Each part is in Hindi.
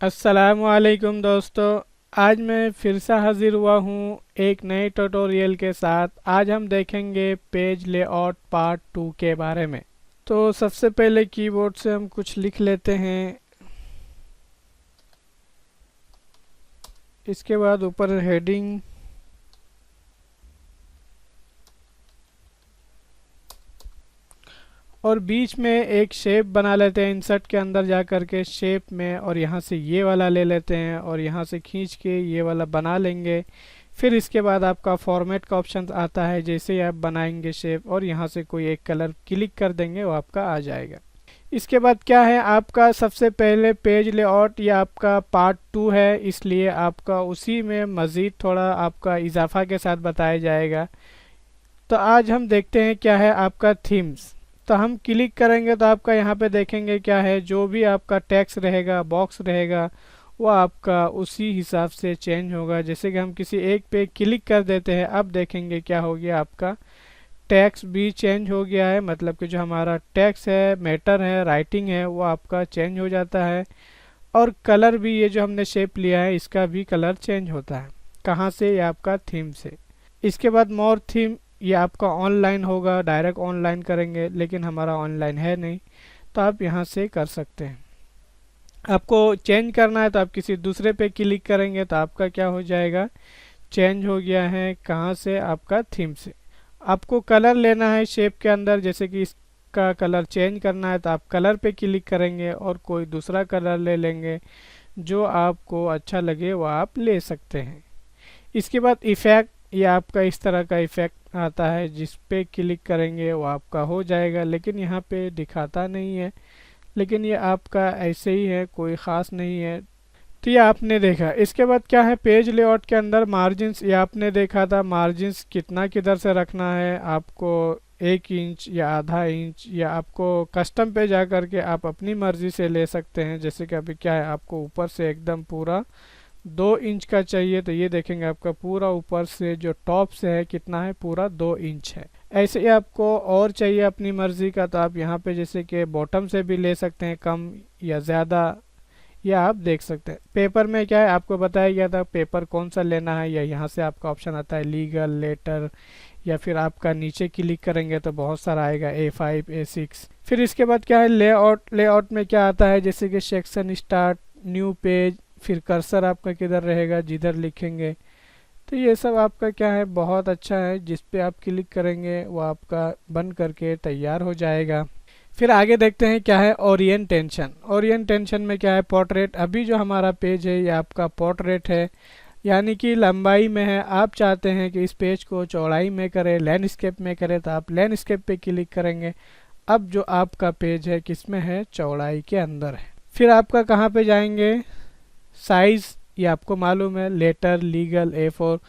अस्सलामुअलैकुम दोस्तों। आज मैं फिर से हाजिर हुआ हूँ एक नए ट्यूटोरियल के साथ। आज हम देखेंगे पेज लेआउट पार्ट 2 के बारे में। तो सबसे पहले कीबोर्ड से हम कुछ लिख लेते हैं। इसके बाद ऊपर हेडिंग, और बीच में एक शेप बना लेते हैं। इंसर्ट के अंदर जा कर के शेप में, और यहाँ से ये वाला ले लेते हैं और यहाँ से खींच के ये वाला बना लेंगे। फिर इसके बाद आपका फॉर्मेट का ऑप्शन आता है। जैसे ही आप बनाएंगे शेप और यहाँ से कोई एक कलर क्लिक कर देंगे वो आपका आ जाएगा। इसके बाद क्या है, आपका सबसे पहले पेज लेआउट ये आपका पार्ट 2 है, इसलिए आपका उसी में मज़ीद थोड़ा आपका इजाफा के साथ बताया जाएगा। तो आज हम देखते हैं क्या है आपका थीम्स। तो हम क्लिक करेंगे तो आपका यहाँ पे देखेंगे क्या है, जो भी आपका टेक्स्ट रहेगा, बॉक्स रहेगा, वो आपका उसी हिसाब से चेंज होगा। जैसे कि हम किसी एक पे क्लिक कर देते हैं, अब देखेंगे क्या हो गया, आपका टेक्स्ट भी चेंज हो गया है। मतलब कि जो हमारा टेक्स्ट है, मैटर है, राइटिंग है, वो आपका चेंज हो जाता है। और कलर भी, ये जो हमने शेप लिया है इसका भी कलर चेंज होता है। कहाँ से? ये आपका थीम से। इसके बाद मोर थीम, ये आपका ऑनलाइन होगा, डायरेक्ट ऑनलाइन करेंगे, लेकिन हमारा ऑनलाइन है नहीं, तो आप यहाँ से कर सकते हैं। आपको चेंज करना है तो आप किसी दूसरे पे क्लिक करेंगे तो आपका क्या हो जाएगा, चेंज हो गया है। कहाँ से? आपका थीम से। आपको कलर लेना है शेप के अंदर, जैसे कि इसका कलर चेंज करना है तो आप कलर पे क्लिक करेंगे और कोई दूसरा कलर ले लेंगे। जो आपको अच्छा लगे वो आप ले सकते हैं। इसके बाद इफ़ेक्ट, ये आपका इस तरह का इफ़ेक्ट आता है, जिस पे क्लिक करेंगे वो आपका हो जाएगा, लेकिन यहाँ पे दिखाता नहीं है। लेकिन ये आपका ऐसे ही है, कोई ख़ास नहीं है। तो ये आपने देखा। इसके बाद क्या है, पेज लेआउट के अंदर मार्जिन्स, ये आपने देखा था मार्जिन्स कितना किधर से रखना है आपको, 1 इंच या आधा इंच, या आपको कस्टम पे जा कर के आप अपनी मर्ज़ी से ले सकते हैं। जैसे कि अभी क्या है, आपको ऊपर से एकदम पूरा 2 इंच का चाहिए, तो ये देखेंगे आपका पूरा ऊपर से जो टॉप से है कितना है, पूरा 2 इंच है। ऐसे ही आपको और चाहिए अपनी मर्ज़ी का, तो आप यहाँ पे जैसे कि बॉटम से भी ले सकते हैं, कम या ज़्यादा, या आप देख सकते हैं। पेपर में क्या है, आपको बताया गया था पेपर कौन सा लेना है, या यहाँ से आपका ऑप्शन आता है लीगल, लेटर, या फिर आपका नीचे क्लिक करेंगे तो बहुत सारा आएगा, A5, A6। फिर इसके बाद क्या है, लेआउट। लेआउट में क्या आता है, जैसे कि सेक्शन स्टार्ट, न्यू पेज, फिर कर्सर आपका किधर रहेगा, जिधर लिखेंगे। तो ये सब आपका क्या है, बहुत अच्छा है। जिस पे आप क्लिक करेंगे वो आपका बन करके तैयार हो जाएगा। फिर आगे देखते हैं क्या है, ओरिएंटेशन। ओरिएंटेशन में क्या है, पोर्ट्रेट। अभी जो हमारा पेज है ये आपका पोर्ट्रेट है, यानी कि लंबाई में है। आप चाहते हैं कि इस पेज को चौड़ाई में करें, लैंडस्केप में करें, तो आप लैंडस्केप पे क्लिक करेंगे। अब जो आपका पेज है किस में है, चौड़ाई के अंदर है। फिर आपका कहाँ पे जाएंगे, साइज़, ये आपको मालूम है, लेटर, लीगल, A4,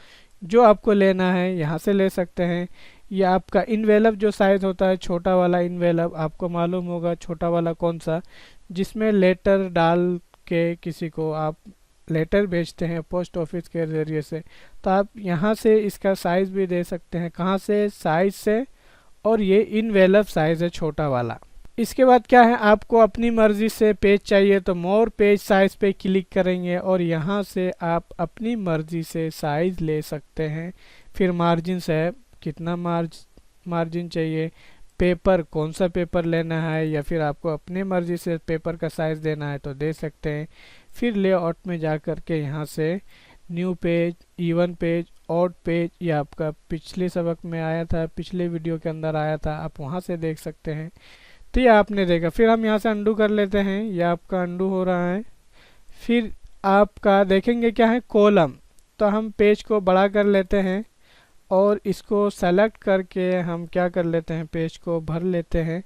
जो आपको लेना है यहाँ से ले सकते हैं। या आपका इन्वेलप जो साइज़ होता है, छोटा वाला इन्वेलप, आपको मालूम होगा छोटा वाला कौन सा, जिसमें लेटर डाल के किसी को आप लेटर भेजते हैं पोस्ट ऑफिस के ज़रिए से, तो आप यहाँ से इसका साइज़ भी दे सकते हैं। कहाँ से? साइज़ से। और ये इनवेलप साइज़ है, छोटा वाला। इसके बाद क्या है, आपको अपनी मर्ज़ी से पेज चाहिए तो मोर पेज साइज़ पे क्लिक करेंगे और यहाँ से आप अपनी मर्ज़ी से साइज़ ले सकते हैं। फिर मार्जिन है, कितना मार्जिन चाहिए, पेपर कौन सा पेपर लेना है, या फिर आपको अपनी मर्ज़ी से पेपर का साइज़ देना है तो दे सकते हैं। फिर लेआउट में जा कर के यहाँ से new page, even page, odd page, ये आपका पिछले सबक में आया था, पिछले वीडियो के अंदर आया था, आप वहाँ से देख सकते हैं। तो ये आपने देखा। फिर हम यहाँ से अंडू कर लेते हैं, ये आपका अंडू हो रहा है। फिर आपका देखेंगे क्या है, कॉलम। तो हम पेज को बड़ा कर लेते हैं और इसको सेलेक्ट करके हम क्या कर लेते हैं, पेज को भर लेते हैं।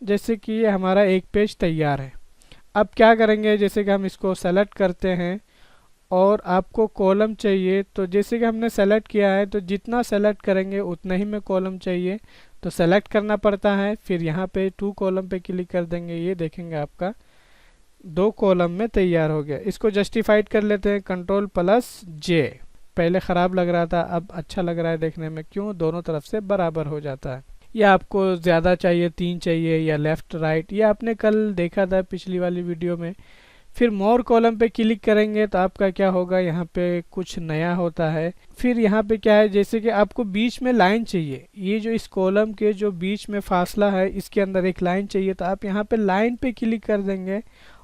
जैसे कि ये हमारा एक पेज तैयार है। अब क्या करेंगे, जैसे कि हम इसको सेलेक्ट करते हैं और आपको कॉलम चाहिए, तो जैसे कि हमने सेलेक्ट किया है तो जितना सेलेक्ट करेंगे उतना ही में कॉलम चाहिए, तो सेलेक्ट करना पड़ता है। फिर यहाँ पे 2 कॉलम पे क्लिक कर देंगे, ये देखेंगे आपका 2 कॉलम में तैयार हो गया। इसको जस्टिफाइड कर लेते हैं, Ctrl+J। पहले ख़राब लग रहा था, अब अच्छा लग रहा है देखने में। क्यों? दोनों तरफ से बराबर हो जाता है। या आपको ज़्यादा चाहिए, 3 चाहिए, या लेफ़्ट राइट, ये आपने कल देखा था पिछली वाली वीडियो में। फिर मोर कॉलम पे क्लिक करेंगे तो आपका क्या होगा, यहाँ पे कुछ नया होता है। फिर यहाँ पे क्या है, जैसे कि आपको बीच में लाइन चाहिए, ये जो इस कॉलम के जो बीच में फासला है इसके अंदर एक लाइन चाहिए, तो आप यहाँ पे लाइन पे क्लिक कर देंगे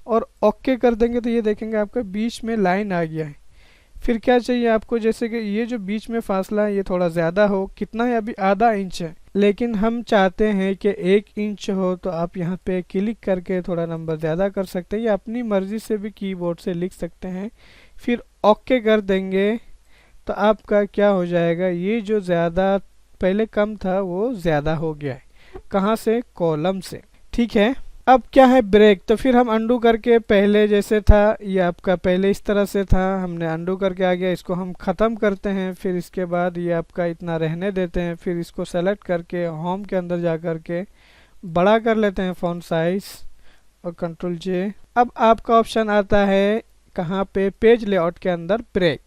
और ओके कर देंगे तो ये देखेंगे आपका बीच में लाइन आ गया है। फिर क्या चाहिए आपको, जैसे कि ये जो बीच में फासला है ये थोड़ा ज़्यादा हो, कितना है अभी आधा इंच है, लेकिन हम चाहते हैं कि 1 इंच हो, तो आप यहाँ पे क्लिक करके थोड़ा नंबर ज़्यादा कर सकते हैं या अपनी मर्ज़ी से भी कीबोर्ड से लिख सकते हैं। फिर ओके कर देंगे तो आपका क्या हो जाएगा, ये जो ज़्यादा पहले कम था वो ज़्यादा हो गया है। कहाँ से, कॉलम से। ठीक है, अब क्या है ब्रेक, तो फिर हम अंडू करके पहले जैसे था, ये आपका पहले इस तरह से था, हमने अंडू करके आ गया, इसको हम ख़त्म करते हैं। फिर इसके बाद ये आपका इतना रहने देते हैं, फिर इसको सेलेक्ट करके होम के अंदर जा कर के बड़ा कर लेते हैं फ़ॉन्ट साइज़ और कंट्रोल जे। अब आपका ऑप्शन आता है कहाँ पे, पेज लेआउट के अंदर ब्रेक।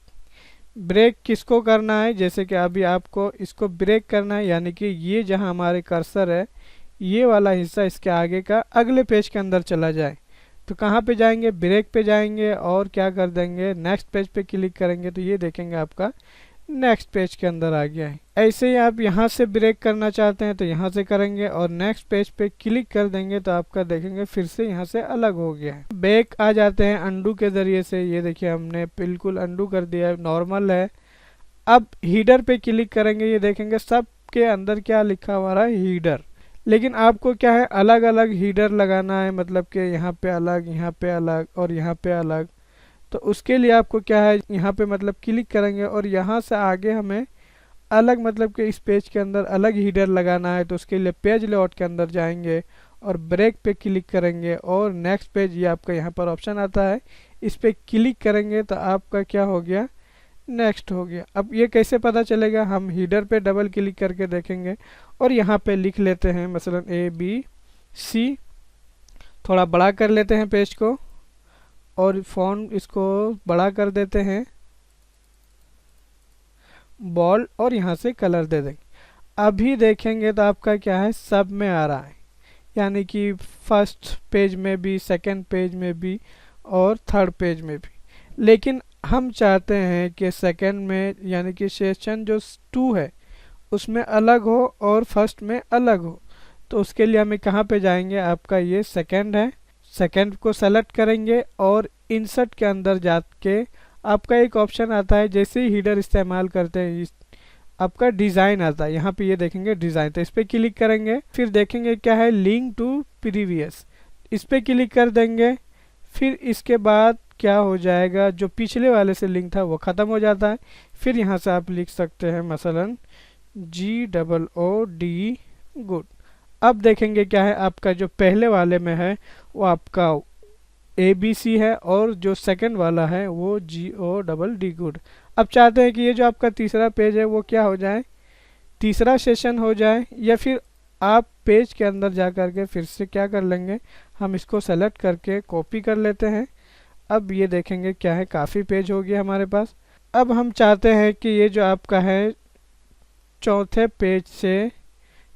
ब्रेक किसको करना है, जैसे कि अभी आपको इसको ब्रेक करना है, यानी कि ये जहाँ हमारे कर्सर है ये वाला हिस्सा इसके आगे का अगले पेज के अंदर चला जाए। तो कहाँ पे जाएंगे, ब्रेक पे जाएंगे और क्या कर देंगे, नेक्स्ट पेज पे क्लिक करेंगे तो ये देखेंगे आपका नेक्स्ट पेज के अंदर आ गया है। ऐसे ही आप यहाँ से ब्रेक करना चाहते हैं तो यहाँ से करेंगे और नेक्स्ट पेज पे क्लिक कर देंगे तो आपका देखेंगे फिर से यहाँ से अलग हो गया है। बैक आ जाते हैं अंडू के ज़रिए से, ये देखिए हमने बिल्कुल अंडू कर दिया है, नॉर्मल है। अब हीडर पे क्लिक करेंगे, ये देखेंगे सब के अंदर क्या लिखा हुआ है, हीडर। लेकिन आपको क्या है, अलग अलग हीडर लगाना है, मतलब कि यहाँ पे अलग, यहाँ पे अलग और यहाँ पे अलग। तो उसके लिए आपको क्या है, यहाँ पे मतलब क्लिक करेंगे और यहाँ से आगे हमें अलग, मतलब कि इस पेज के अंदर अलग हीडर लगाना है। तो उसके लिए पेज लेआउट के अंदर जाएंगे और ब्रेक पे क्लिक करेंगे और नेक्स्ट पेज, ये आपका यहाँ पर ऑप्शन आता है, इस पर क्लिक करेंगे तो आपका क्या हो गया, नेक्स्ट हो गया। अब ये कैसे पता चलेगा, हम हीडर पे डबल क्लिक करके देखेंगे और यहाँ पे लिख लेते हैं मसलन ABC, थोड़ा बड़ा कर लेते हैं पेज को और फ़ॉन्ट इसको बड़ा कर देते हैं, बोल्ड, और यहाँ से कलर दे देंगे। अभी देखेंगे तो आपका क्या है, सब में आ रहा है, यानी कि फर्स्ट पेज में भी, सेकंड पेज में भी और थर्ड पेज में भी। लेकिन हम चाहते हैं कि सेकंड में यानी कि सेशन जो 2 है उसमें अलग हो और फर्स्ट में अलग हो। तो उसके लिए हमें कहाँ पे जाएंगे, आपका ये सेकंड है, सेकंड को सेलेक्ट करेंगे और इंसर्ट के अंदर जाके आपका एक ऑप्शन आता है, जैसे ही हीडर इस्तेमाल करते हैं आपका डिज़ाइन आता है, यहाँ पे ये देखेंगे डिज़ाइन, तो इस पर क्लिक करेंगे। फिर देखेंगे क्या है, लिंक टू प्रीवियस, इस पर क्लिक कर देंगे। फिर इसके बाद क्या हो जाएगा, जो पिछले वाले से लिंक था वो ख़त्म हो जाता है। फिर यहाँ से आप लिख सकते हैं मसलन GOOD गुड। अब देखेंगे क्या है, आपका जो पहले वाले में है वो आपका ABC है और जो सेकंड वाला है वो GODD गुड। अब चाहते हैं कि ये जो आपका तीसरा पेज है वो क्या हो जाए, तीसरा सेशन हो जाए, या फिर आप पेज के अंदर जा कर के फिर से क्या कर लेंगे, हम इसको सेलेक्ट करके कॉपी कर लेते हैं। अब ये देखेंगे क्या है, काफ़ी पेज हो गया हमारे पास। अब हम चाहते हैं कि ये जो आपका है चौथे पेज से,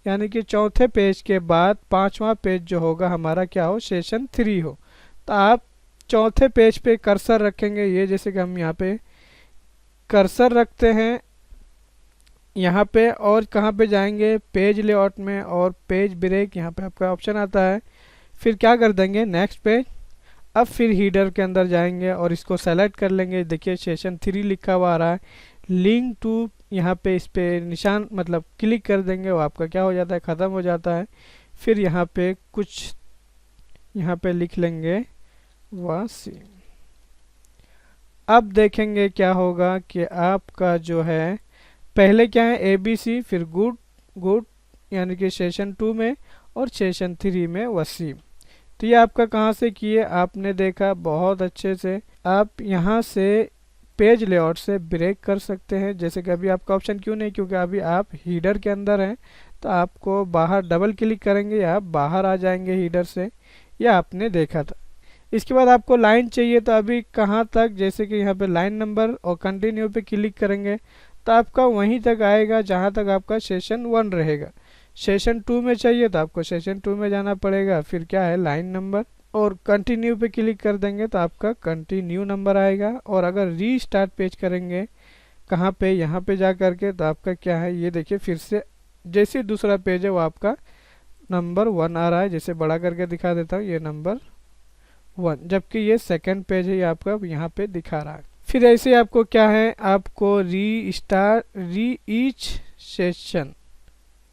यानी कि चौथे पेज के बाद पांचवा पेज जो होगा हमारा क्या हो, सेशन 3 हो। तो आप चौथे पेज पे कर्सर रखेंगे, ये जैसे कि हम यहाँ पे कर्सर रखते हैं यहाँ पे, और कहाँ पे जाएंगे, पेज लेआउट में और पेज ब्रेक, यहाँ पे आपका ऑप्शन आता है। फिर क्या कर देंगे, नेक्स्ट पेज। अब फिर हीडर के अंदर जाएंगे और इसको सेलेक्ट कर लेंगे, देखिए सेशन 3 लिखा हुआ आ रहा है, लिंक टू, यहाँ पे इस पे निशान मतलब क्लिक कर देंगे, वो आपका क्या हो जाता है, ख़त्म हो जाता है। फिर यहाँ पे कुछ यहाँ पे लिख लेंगे वासीम। अब देखेंगे क्या होगा कि आपका जो है पहले क्या है ABC, फिर गुड गुड यानी कि सेशन 2 में, और सेशन 3 में वसीम। तो ये आपका कहाँ से किए, आपने देखा बहुत अच्छे से। आप यहाँ से पेज लेआउट से ब्रेक कर सकते हैं, जैसे कि अभी आपका ऑप्शन क्यों नहीं, क्योंकि अभी आप हीडर के अंदर हैं, तो आपको बाहर डबल क्लिक करेंगे या आप बाहर आ जाएंगे हीडर से, या आपने देखा था। इसके बाद आपको लाइन चाहिए, तो अभी कहाँ तक, जैसे कि यहाँ पे लाइन नंबर और कंटिन्यू पे क्लिक करेंगे तो आपका वहीं तक आएगा जहाँ तक आपका सेशन 1 रहेगा। सेशन 2 में चाहिए तो आपको सेशन 2 में जाना पड़ेगा। फिर क्या है, लाइन नंबर और कंटिन्यू पे क्लिक कर देंगे तो आपका कंटिन्यू नंबर आएगा। और अगर रीस्टार्ट पेज करेंगे कहाँ पे, यहाँ पे जा करके, तो आपका क्या है ये देखिए फिर से जैसे दूसरा पेज है वो आपका नंबर 1 आ रहा है। जैसे बड़ा करके दिखा देता हूँ, ये नंबर 1, जबकि ये सेकंड पेज है, ये आपका यहाँ पे दिखा रहा है। फिर ऐसे आपको क्या है, आपको री ईच सेशन,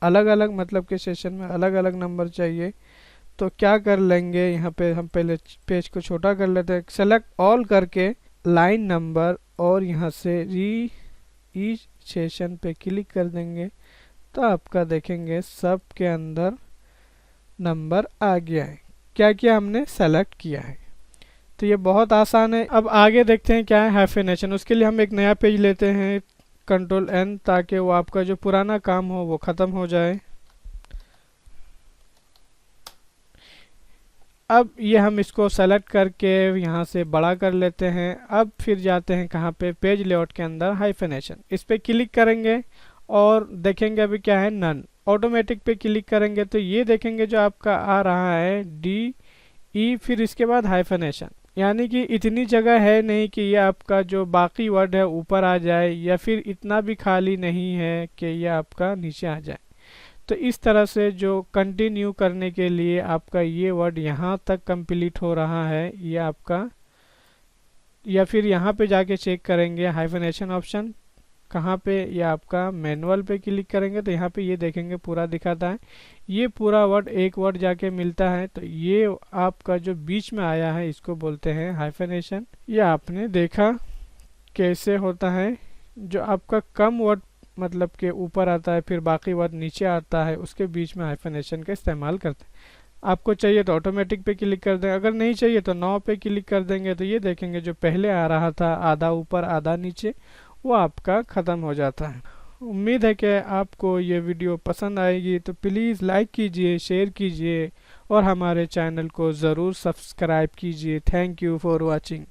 अलग अलग मतलब के सेशन में अलग अलग नंबर चाहिए। तो क्या कर लेंगे, यहाँ पे हम पहले पेज को छोटा कर लेते हैं, सेलेक्ट ऑल करके लाइन नंबर और यहाँ से री ईच सेशन पे क्लिक कर देंगे तो आपका देखेंगे सब के अंदर नंबर आ गया है, क्या क्या हमने सेलेक्ट किया है। तो ये बहुत आसान है। अब आगे देखते हैं क्या है हाइफेनेशन। उसके लिए हम एक नया पेज लेते हैं, कंट्रोल N, ताकि वो आपका जो पुराना काम हो वो ख़त्म हो जाए। अब ये हम इसको सेलेक्ट करके यहाँ से बड़ा कर लेते हैं। अब फिर जाते हैं कहाँ पे, पेज लेआउट के अंदर हाइफेनेशन, इस पे क्लिक करेंगे और देखेंगे अभी क्या है, नन। ऑटोमेटिक पे क्लिक करेंगे तो ये देखेंगे जो आपका आ रहा है DE, फिर इसके बाद हाइफेनेशन, यानी कि इतनी जगह है नहीं कि ये आपका जो बाकी वर्ड है ऊपर आ जाए, या फिर इतना भी खाली नहीं है कि ये आपका नीचे आ जाए। तो इस तरह से जो कंटिन्यू करने के लिए आपका ये वर्ड यहाँ तक कंप्लीट हो रहा है ये आपका, या फिर यहाँ पे जाके चेक करेंगे हाइफेनेशन ऑप्शन कहाँ पे, ये आपका मैनुअल पे क्लिक करेंगे तो यहाँ पे ये देखेंगे पूरा दिखाता है। ये पूरा वर्ड एक वर्ड जाके मिलता है, तो ये आपका जो बीच में आया है इसको बोलते हैं हाइफेनेशन। ये आपने देखा कैसे होता है, जो आपका कम वर्ड मतलब के ऊपर आता है फिर बाकी वर्ड नीचे आता है, उसके बीच में हाइफेनेशन का इस्तेमाल करते हैं। आपको चाहिए तो ऑटोमेटिक पे क्लिक कर दें, अगर नहीं चाहिए तो नो पे क्लिक कर देंगे तो ये देखेंगे जो पहले आ रहा था आधा ऊपर आधा नीचे वो आपका ख़त्म हो जाता है। उम्मीद है कि आपको ये वीडियो पसंद आएगी, तो प्लीज़ लाइक कीजिए, शेयर कीजिए और हमारे चैनल को ज़रूर सब्सक्राइब कीजिए। Thank you for watching.